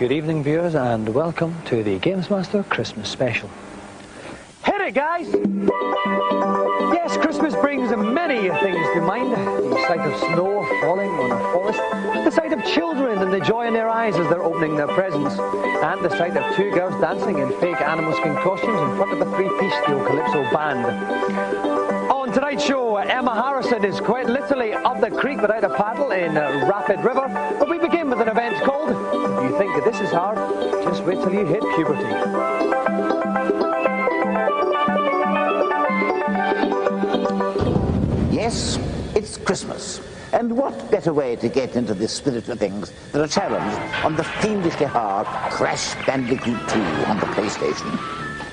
Good evening, viewers, and welcome to the GamesMaster Christmas special. Hit it, guys! Yes, Christmas brings many things to mind. The sight of snow falling on a forest, the sight of children and the joy in their eyes as they're opening their presents, and the sight of two girls dancing in fake animal skin costumes in front of a three-piece steel calypso band. On tonight's show, Emma Harrison is quite literally up the creek without a paddle in Rapid River, but we begin with an event called If You Think This Is Hard, Just Wait Till You Hit Puberty. Yes, it's Christmas. And what better way to get into the spirit of things than a challenge on the fiendishly hard Crash Bandicoot 2 on the PlayStation.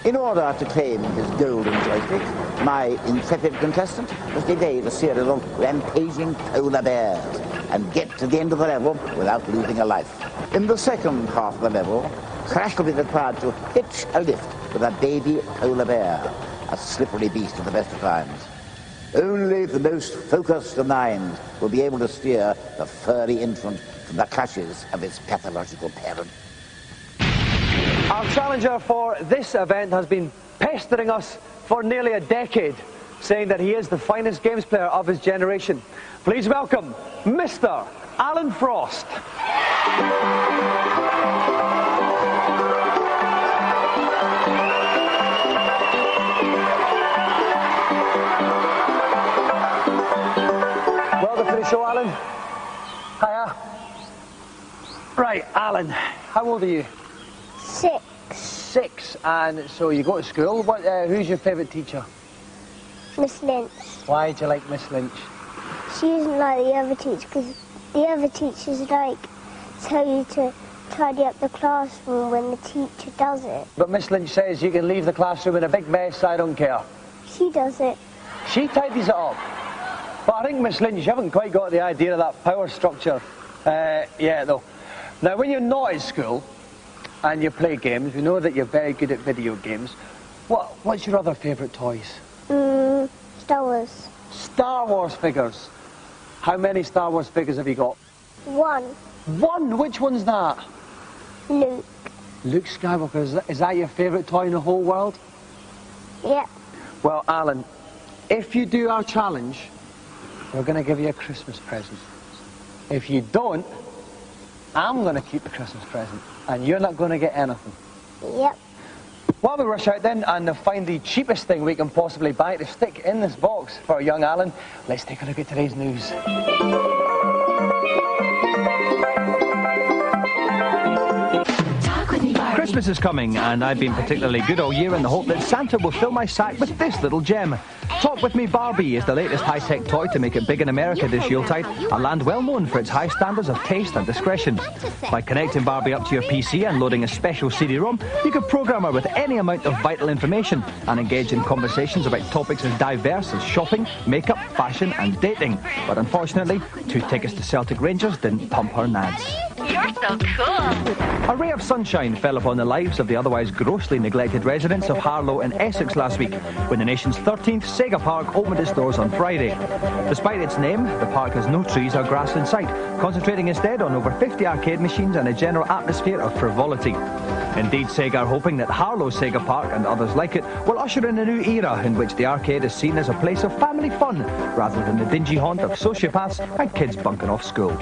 In order to claim his golden joystick, my intrepid contestant must evade a series of rampaging polar bears and get to the end of the level without losing a life. In the second half of the level, Crash will be required to hitch a lift with a baby polar bear, a slippery beast at the best of times. Only the most focused of minds will be able to steer the furry infant from the clutches of its pathological parent. Our challenger for this event has been pestering us for nearly a decade, saying that he is the finest games player of his generation. Please welcome Mr. Alan Frost. Show, Alan. Hiya. Right, Alan, how old are you? 6. 6, and so you go to school. Who's your favourite teacher? Miss Lynch. Why do you like Miss Lynch? She isn't like the other teachers, because the other teachers like tell you to tidy up the classroom when the teacher does it. But Miss Lynch says you can leave the classroom in a big mess, I don't care. She does it. She tidies it up. But I think, Miss Lynch, you haven't quite got the idea of that power structure yet, though. Now, when you're not at school and you play games, we know that you're very good at video games. What's your other favourite toys? Star Wars. Star Wars figures. How many Star Wars figures have you got? 1. 1? Which one's that? Luke. Luke Skywalker. Is that your favourite toy in the whole world? Yep. Well, Alan, if you do our challenge, we're going to give you a Christmas present. If you don't, I'm going to keep the Christmas present, and you're not going to get anything. Yep. While we rush out then and find the cheapest thing we can possibly buy to stick in this box for young Alan, let's take a look at today's news. Christmas is coming, and I've been particularly good all year in the hope that Santa will fill my sack with this little gem. Talk With Me Barbie is the latest high-tech toy to make it big in America this Yuletide, a land well known for its high standards of taste and discretion. By connecting Barbie up to your PC and loading a special CD-ROM, you can program her with any amount of vital information and engage in conversations about topics as diverse as shopping, makeup, fashion and dating. But unfortunately, 2 tickets to Celtic Rangers didn't pump her nads. You're so cool. A ray of sunshine fell upon the lives of the otherwise grossly neglected residents of Harlow in Essex last week, when the nation's 13th Sega Park opened its doors on Friday. Despite its name, the park has no trees or grass in sight, concentrating instead on over 50 arcade machines and a general atmosphere of frivolity. Indeed, Sega are hoping that Harlow Sega Park and others like it will usher in a new era in which the arcade is seen as a place of family fun, rather than the dingy haunt of sociopaths and kids bunking off school.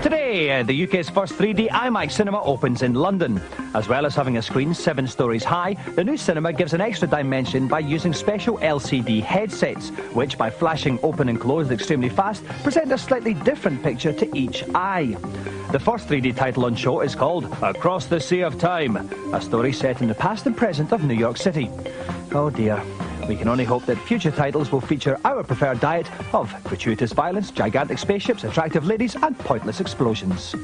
Today, the UK's first 3D IMAX cinema opens in London. As well as having a screen 7 stories high, the new cinema gives an extra dimension by using special LCD headsets, which, by flashing open and closed extremely fast, present a slightly different picture to each eye. The first 3D title on show is called Across the Sea of Time, a story set in the past and present of New York City. Oh dear. We can only hope that future titles will feature our preferred diet of gratuitous violence, gigantic spaceships, attractive ladies and pointless explosions.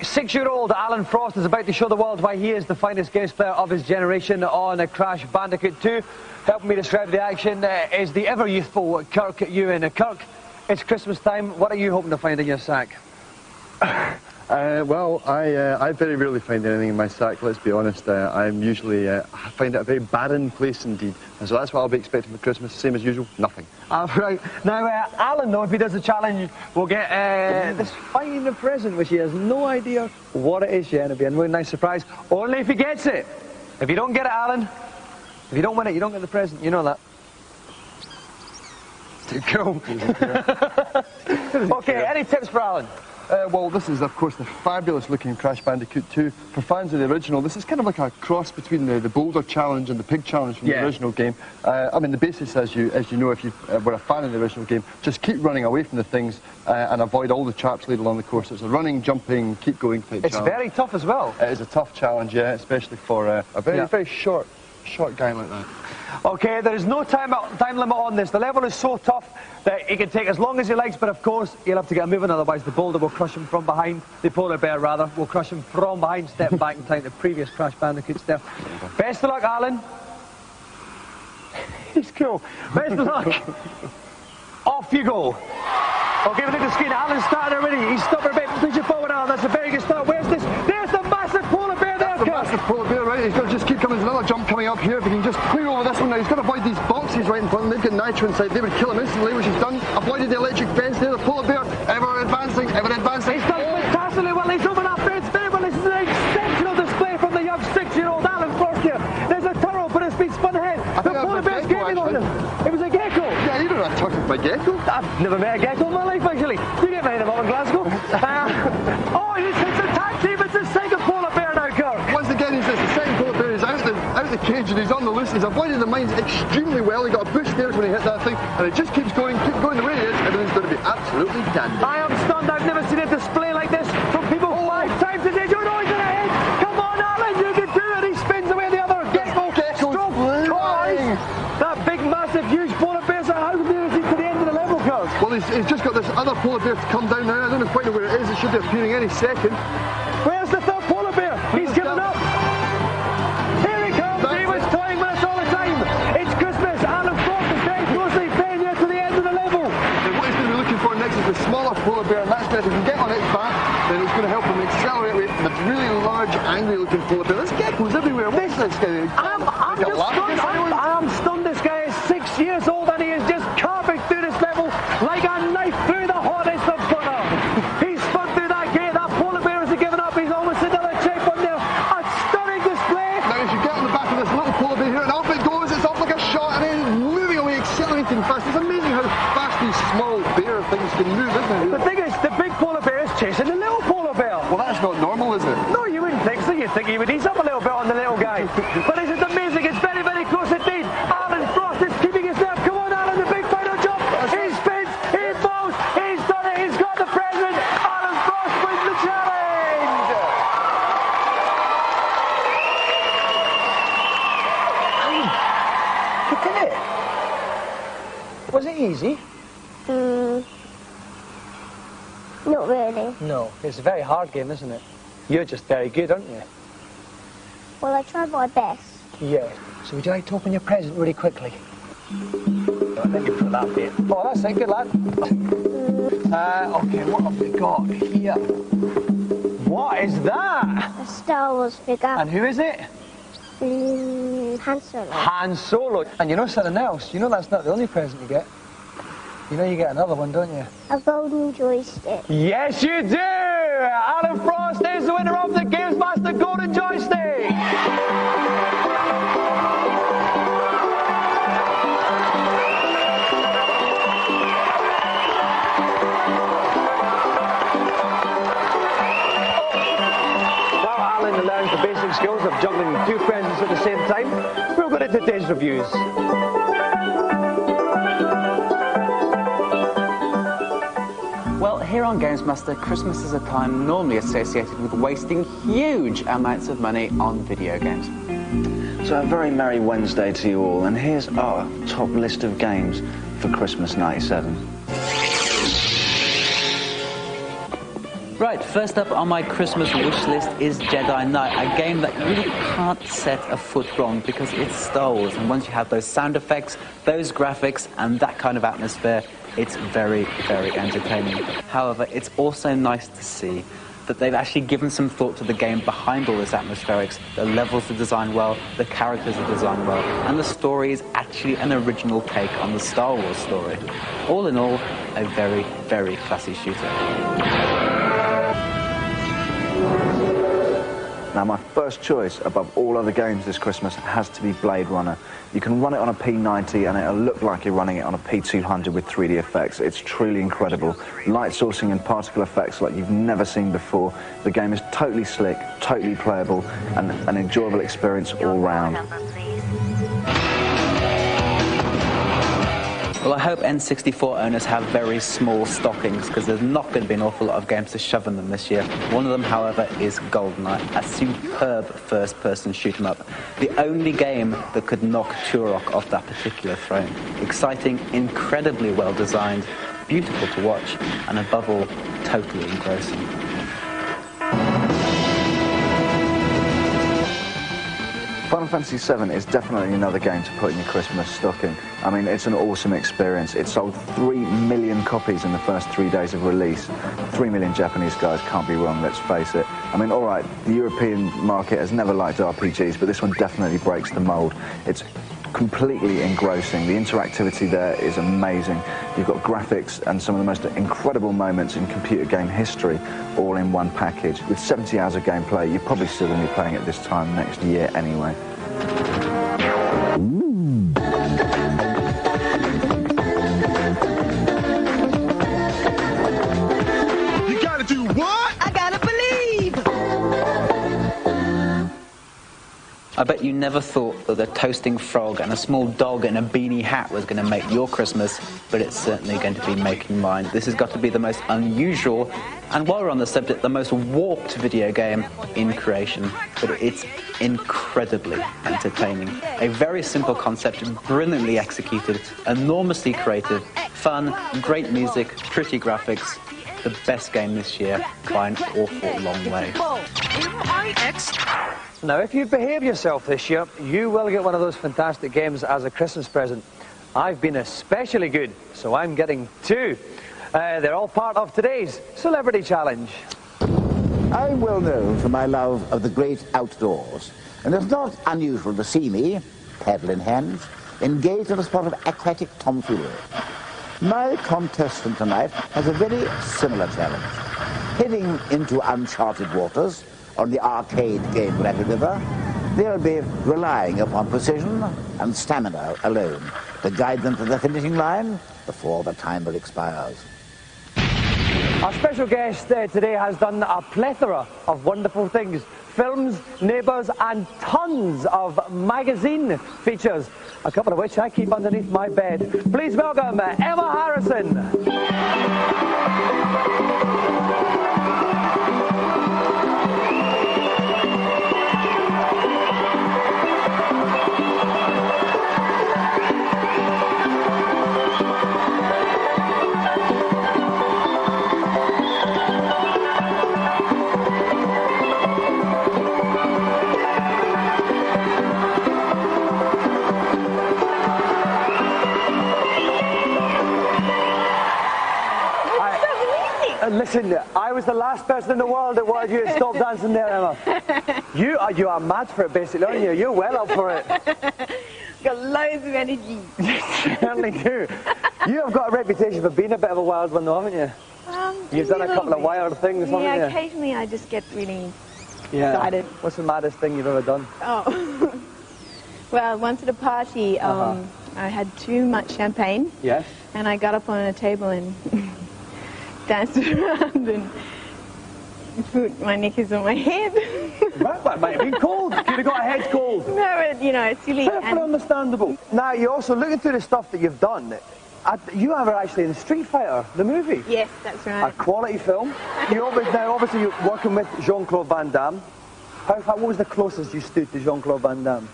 Six-year-old Alan Frost is about to show the world why he is the finest games player of his generation on a Crash Bandicoot 2. Helping me describe the action is the ever-youthful Kirk Ewan. Kirk, it's Christmas time. What are you hoping to find in your sack? Well, I very rarely find anything in my sack, let's be honest. I'm usually, I find it a very barren place indeed. And so that's what I'll be expecting for Christmas, same as usual, nothing. Right. Now, Alan, though, if he does the challenge, will get this fine present, which he has no idea what it is yet. It'll be a really nice surprise, only if he gets it. If you don't get it, Alan, if you don't win it, you don't get the present. You know that. Too cool. Okay, any tips for Alan? Well, this is, of course, the fabulous-looking Crash Bandicoot 2. For fans of the original, this is kind of like a cross between the Boulder Challenge and the Pig Challenge from the original game. I mean, the basis, as you know, if you were a fan of the original game, just keep running away from the things and avoid all the traps laid along the course. It's a running, jumping, keep going type challenge. It's very tough as well. It is a tough challenge, yeah, especially for a very short guy like that. Okay, there is no time limit on this. The level is so tough that he can take as long as he likes, but of course he'll have to get moving, otherwise the boulder will crush him from behind. The polar bear, rather, will crush him from behind, step back in time to the previous Crash Bandicoots there. Best of luck, Alan. He's cool. Best of luck. Off you go. Okay, look at the screen. Alan's starting already. He's stopping a bit. Push it forward, Alan. That's a very good start. Where's this? There's the massive polar bear there. The massive polar bear, right? He's got to just keep coming. There's another jump coming up here. If he can just clear over this one now, he's got to avoid these boxes right in front. They've got nitro inside. They would kill him instantly, which he's done. Avoided the electric fence there. The polar bear, ever advancing, ever advancing. He's done fantastically well. He's over that fence very well. This is an exceptional display from the young 6-year-old Alan Frost here. There's a turtle, but it's been spun ahead. The polar bear's gaining on him. It was a gecko. Yeah, you don't know what I'm talking about, gecko. I've never met a gecko in my life, actually. You get behind him up in Glasgow. Oh, it's a tag team. It's the second polar bear now, Kirk. Once again, he's the second polar bear. He's out the cage and he's on the loose. He's avoided the mines extremely well. He got a push there when he hit that thing, and it just keeps going the way it is. Everything's going to be absolutely dandy. I am stunned. I've never seen a display like this from people 5 times a day. You're always in ahead. Come on, Alan, you can do it. He spins away the other gecko. That big, massive, huge polar bear. So how near is he to the end of the level, Kirk? Well, he's just got this other polar bear to come down now. I don't quite know where it is. It should be appearing any second. Where's the third polar bear? He's given up. Here he comes. He was toying with us all the time. It's Christmas. Alan Frost is very closely paying you to the end of the level. And what he's going to be looking for next is the smaller polar bear, and that's better. If he can get on its back, then it's going to help him accelerate away from the really large, angry-looking polar bear. There's geckos everywhere. What's this guy? I'm just stunned. I'm stunned. This guy is 6 years old and he is just carving through this level like a knife through the hottest of butter. He's spun through that gate. That polar bear hasn't given up. He's almost another checkpoint there. A stunning display. Now, as you get on the back of this little polar bear here, and off it goes. It's off like a shot, and then moving away, accelerating fast. It's amazing how fast these small bear things can move, isn't it? The thing is, the big polar bear is chasing the little polar bear. Well, that's not normal, is it? No, you wouldn't think so. You'd think he would ease up a little bit on the little guy. But this is amazing. It's very, very close indeed. Alan Frost is keeping his nerve. Come on, Alan, the big final jump. He spins, he falls, he's done it, he's got the present. Alan Frost wins the challenge. You did it. Was it easy? Not really. No, it's a very hard game, isn't it? You're just very good, aren't you? Well, I tried my best. Yeah. So would you like to open your present really quickly? Then you put that bit. Oh, that's it. Good lad. Okay, what have we got here? What is that? A Star Wars figure. And who is it? Han Solo. Han Solo. And you know something else? You know that's not the only present you get. You know you get another one, don't you? A golden joystick. Yes, you do! Alan Frost is the winner of the GamesMaster Golden Joystick! While Alan learns the basic skills of juggling 2 presents at the same time, we'll go to today's reviews. Well, here on GamesMaster, Christmas is a time normally associated with wasting huge amounts of money on video games. So a very merry Wednesday to you all, and here's our top list of games for Christmas '97. Right, first up on my Christmas wish list is Jedi Knight, a game that you really can't set a foot wrong because it's Star Wars, and once you have those sound effects, those graphics, and that kind of atmosphere, it's very, very entertaining. However, it's also nice to see that they've actually given some thought to the game behind all this atmospherics. The levels are designed well, the characters are designed well, and the story is actually an original take on the Star Wars story. All in all, a very, very classy shooter. Now, my first choice above all other games this Christmas has to be Blade Runner. You can run it on a P90 and it'll look like you're running it on a P200 with 3D effects. It's truly incredible. Light sourcing and particle effects like you've never seen before. The game is totally slick, totally playable, and an enjoyable experience all round. Well, I hope N64 owners have very small stockings, because there's not going to be an awful lot of games to shove in them this year. One of them, however, is GoldenEye, a superb first-person shoot-'em-up. The only game that could knock Turok off that particular throne. Exciting, incredibly well-designed, beautiful to watch, and above all, totally engrossing. Final Fantasy VII is definitely another game to put in your Christmas stocking. I mean, it's an awesome experience. It sold 3 million copies in the first 3 days of release. 3 million Japanese guys can't be wrong, let's face it. I mean, all right, the European market has never liked RPGs, but this one definitely breaks the mold. It's completely engrossing. The interactivity there is amazing. You've got graphics and some of the most incredible moments in computer game history all in one package. With 70 hours of gameplay, you're probably still going to be playing it this time next year anyway. You gotta do what? I gotta believe! I bet you never thought that a toasting frog and a small dog in a beanie hat was going to make your Christmas, but it's certainly going to be making mine. This has got to be the most unusual, and while we're on the subject, the most warped video game in creation, but it's incredibly entertaining. A very simple concept, brilliantly executed, enormously creative, fun, great music, pretty graphics. The best game this year by an awful long way. Now, if you behave yourself this year, you will get one of those fantastic games as a Christmas present. I've been especially good, so I'm getting 2. They're all part of today's Celebrity Challenge. I'm well known for my love of the great outdoors, and it's not unusual to see me, paddle in hand, engaged in a spot of aquatic tomfoolery. My contestant tonight has a very similar challenge. Heading into uncharted waters on the arcade game Rapid River, they'll be relying upon precision and stamina alone to guide them to the finishing line before the timer expires. Our special guest today has done a plethora of wonderful things. Films, neighbours and tons of magazine features, a couple of which I keep underneath my bed. Please welcome Emma Harrison. Listen, I was the last person in the world that wanted you to stop dancing there, Emma. You are mad for it, basically, aren't you? You're well up for it. Got loads of energy. You certainly do. You have got a reputation for being a bit of a wild one, though, haven't you? You've done a couple of wild things, haven't you? Yeah, occasionally I just get really excited. What's the maddest thing you've ever done? Oh. Well, once at a party, I had too much champagne. Yes. And I got up on a table and danced around and put my knickers on my head. That might have been cold. You'd have got a head cold. No, but, you know, it's silly. Perfectly understandable. Now, you're also looking through the stuff that you've done. You were actually in Street Fighter, the movie. Yes, that's right. A quality film. Obviously, you're working with Jean-Claude Van Damme. What was the closest you stood to Jean-Claude Van Damme?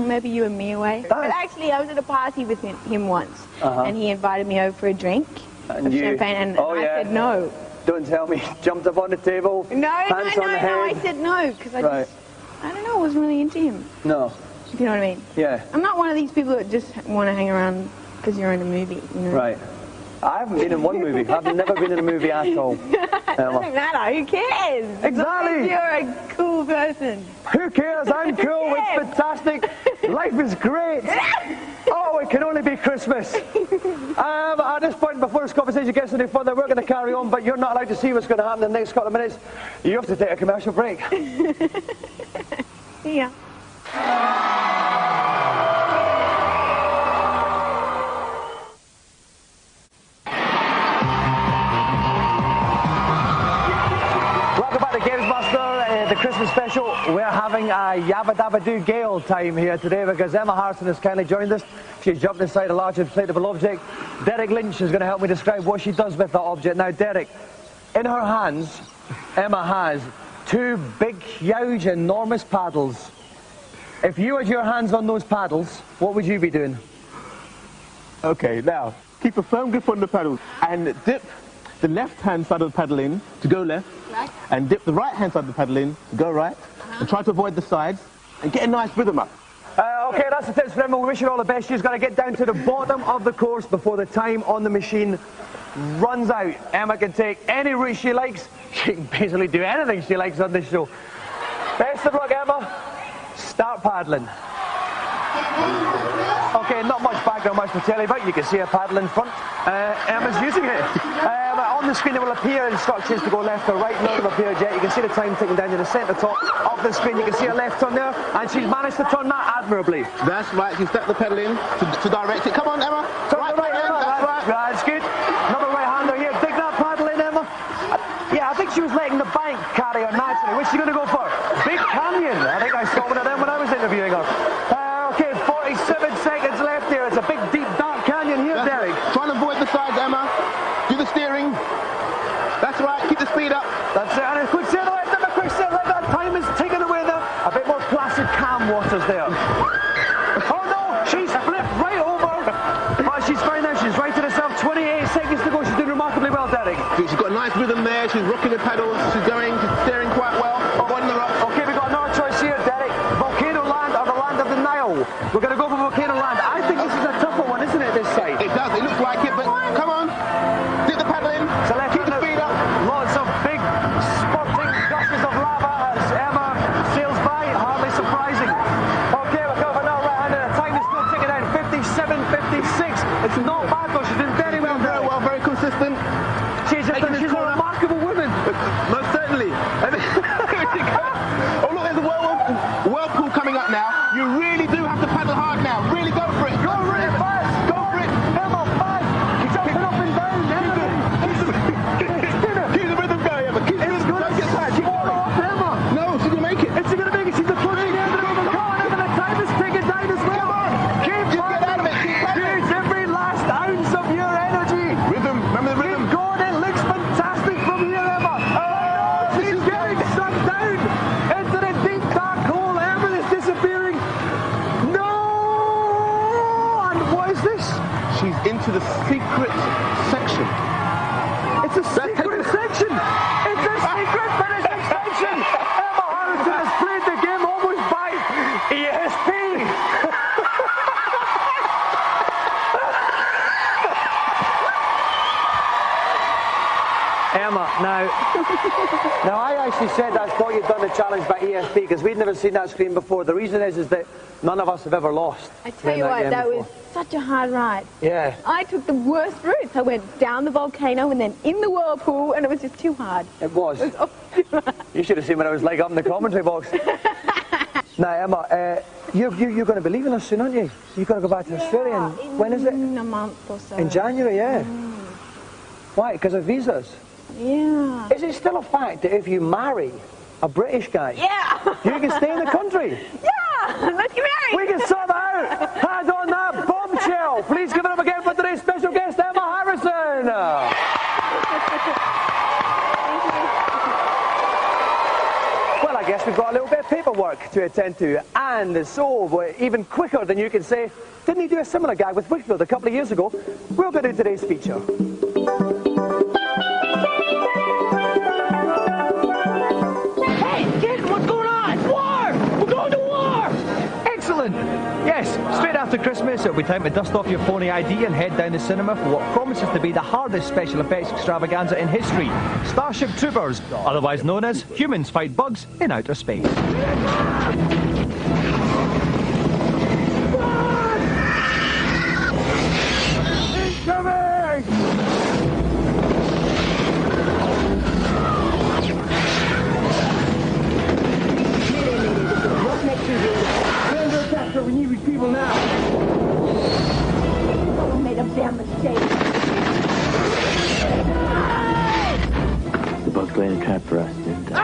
Maybe you and me away. But actually, I was at a party with him once, and he invited me over for a drink. And champagne, and I said no. Don't tell me. Jumped up on the table. No, I said no because I don't know, I wasn't really into him. No. You know what I mean? Yeah. I'm not one of these people that just want to hang around because you're in a movie. You know? Right. I haven't been in one movie. I've never been in a movie at all. It doesn't matter. Who cares? Exactly. You're a cool person. Who cares? I'm cool. It's fantastic. Life is great. Oh, it can only be Christmas. At this point, before this conversation gets any further, we're going to carry on, but you're not allowed to see what's going to happen in the next couple of minutes. You have to take a commercial break. Yeah. Welcome back to GamesMaster, the Christmas special. We're having a Yabba Dabba Doo Gale time here today because Emma Harrison has kindly joined us. She's jumped inside a large inflatable object. Derek Lynch is going to help me describe what she does with that object. Now, Derek, in her hands, Emma has two big, huge, enormous paddles. If you had your hands on those paddles, what would you be doing? Okay, now, keep a firm grip on the paddles and dip the left-hand side of the paddle in to go left, right, and dip the right-hand side of the paddle in to go right, and try to avoid the sides, and get a nice rhythm up. Okay, that's the tips for Emma. We wish you all the best. She's got to get down to the bottom of the course before the time on the machine runs out. Emma can take any route she likes. She can basically do anything she likes on this show. Best of luck, Emma. Start paddling. Okay, not much background much to tell you about. You can see a paddle in front. Emma's using it. On the screen there will appear instructions to go left or right. None of them appear yet. You can see the time ticking down to the centre top of the screen. You can see a left turn there, and she's managed to turn that admirably. That's right. She stepped the pedal in to direct it. Come on, Emma. Turn right, the right, Emma. That's right. That's good. Another right-hander here. Dig that paddle in, Emma. Yeah, I think she was letting the bank carry her naturally. What's she going to go for? Big Canyon. I think I saw one of them when I was interviewing her. Okay, 47 seconds left here. It's a big, deep, dark canyon here, Derek. Try and avoid the sides, Emma. Do the steering. That's right. Keep the speed up. That's it. And a quick set left, Emma. Quick set left. That time is taken away there. A bit more placid, calm waters there. Oh no, she's flipped right over. But she's fine now. She's righted herself. 28 seconds to go. She's doing remarkably well, Derek. She's got a nice rhythm there. She's rocking the pedals. She's steering quite well. Avoiding the rock. Okay, we've got another choice here, Derek. Volcano Land or the Land of the Nile. We're going to go for Volcano Land. I think this is a tougher one, isn't it, this side? It does. It looks like it, but come on. Dip the pedal in. So let's keep the speed up. Lots of big spurting gushes of lava as Emma sails by. Hardly surprising. Okay, we're going for another right-hander. The time is still ticking down. 57, 56. It's not bad though. She's doing very well. Very well, very consistent. She's a remarkable woman. Most certainly. Oh look, there's a whirlpool coming up now. You really do have to paddle hard now. Really go for it. Go for it fast. Go for it. Emma, fast. She's jumping up and down. Keep the rhythm going, Emma. Keep the rhythm going. Don't get tired. Keep going. Emma. No, she's going to make it. Is she going to make it? She's approaching the end of the river. Come on, Emma. The time is ticking down as well. Come on. Keep just get out of it. Keep paddling. Use every last ounce of your energy. Rhythm. Remember the rhythm. Keep going. It looks fantastic from here, Emma. Oh, she's getting sucked down into the deep dark hole. Emma is disappearing. No! And what is this? She's into the secret section. It's a secret section. It's a secret finishing section. Emma Harrison has played the game almost by ESP. Emma, now I actually said I thought you'd done the challenge by ESP because we'd never seen that screen before. The reason is that none of us have ever lost. I tell you what, that was such a hard ride. Yeah. I took the worst routes. I went down the volcano and then in the whirlpool, and it was just too hard. It was. It was too hard. You should have seen what I was like up in the commentary box. Now, Emma, you're going to be leaving us soon, aren't you? You've got to go back to Australia. And when is it? In a month or so. In January, yeah. Why? Because of visas? Yeah. Is it still a fact that if you marry a British guy, yeah, you can stay in the country? Yeah, let's get married. We can sort that out. Hands on that bombshell. Please give it up again for today's special guest, Emma Harrison. Well, I guess we've got a little bit of paperwork to attend to, and so even quicker than you can say, didn't he do a similar gag with Wickfield a couple of years ago? We'll go to today's feature. Yes, straight after after Christmas, it'll be time to dust off your phony ID and head down the cinema for what promises to be the hardest special effects extravaganza in history. Starship Troopers, otherwise known as Humans Fight Bugs in Outer Space. We need these people now. We made a damn mistake. The bugs laid a trap for us, didn't they?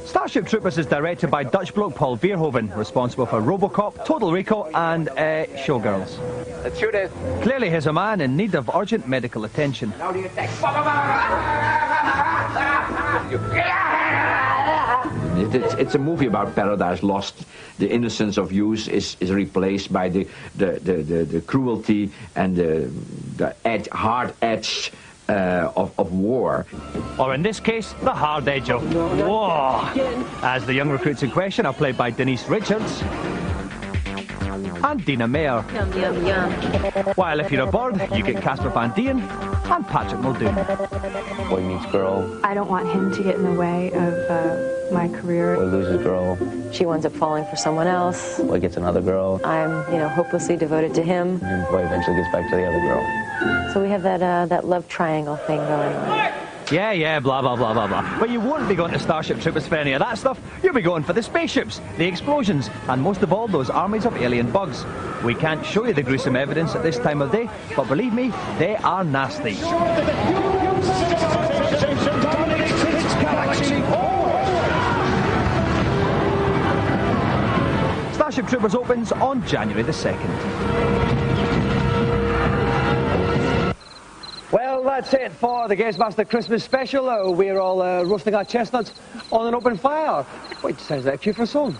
Starship Troopers is directed by Dutch bloke Paul Verhoeven, responsible for Robocop, Total Recall and Showgirls. Let's shoot it. Clearly he's a man in need of urgent medical attention. Now the attack. It's a movie about Paradise Lost. The innocence of youth is replaced by the cruelty and the hard edge of war. Or in this case, the hard edge of war. As the young recruits in question are played by Denise Richards and Dina Mayer. Yum, yum, yum. While if you're a bird, you get Casper Van Dien and Patrick Muldoon. Boy meets girl. I don't want him to get in the way of my career. Boy loses girl. She winds up falling for someone else. Boy gets another girl. I'm, hopelessly devoted to him. And boy eventually gets back to the other girl. So we have that love triangle thing going on. Yeah, blah, blah, blah, blah, blah. But you won't be going to Starship Troopers for any of that stuff. You'll be going for the spaceships, the explosions, and most of all, those armies of alien bugs. We can't show you the gruesome evidence at this time of day, but believe me, they are nasty. Starship Troopers opens on January the 2nd. Well, that's it for the GamesMaster Christmas special. We're all roasting our chestnuts on an open fire. Wait, sounds like a cue for a song.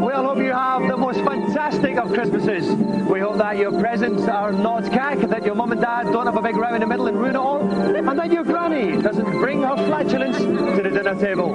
We all hope you have the most fantastic of Christmases. We hope that your presents are not cack, that your mum and dad don't have a big row in the middle and ruin it all, and that your granny doesn't bring her flatulence to the dinner table.